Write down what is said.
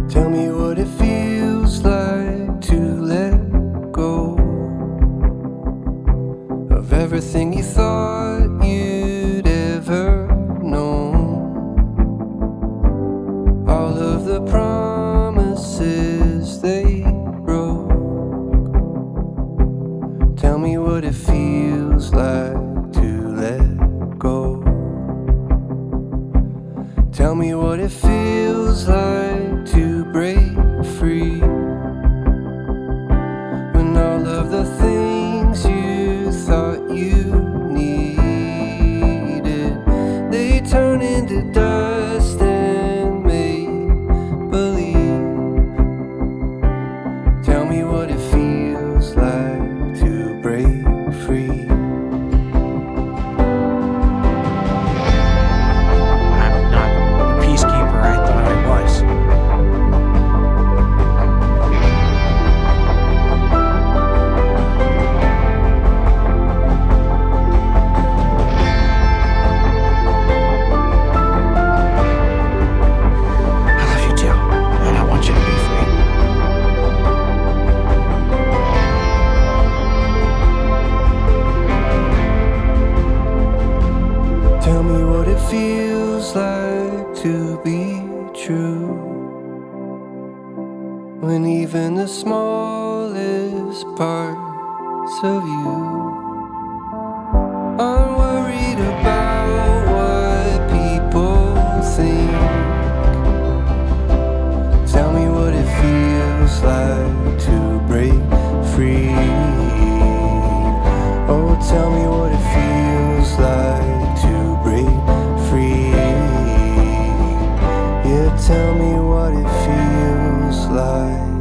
Tell me what it feels like to let go of everything you thought you'd ever known. All of the promises they broke. Tell me what it feels like to let go. Tell me what it feels like to break free, when all of the things you thought you needed, they turn into dust and make believe. Tell me what it feels like to break free. Tell me what it feels like to be true, when even the smallest parts of you aren't worried about what people think. Tell me what it feels like to break free. Oh, tell me what it feels like to break free. Yeah, tell me what it feels like.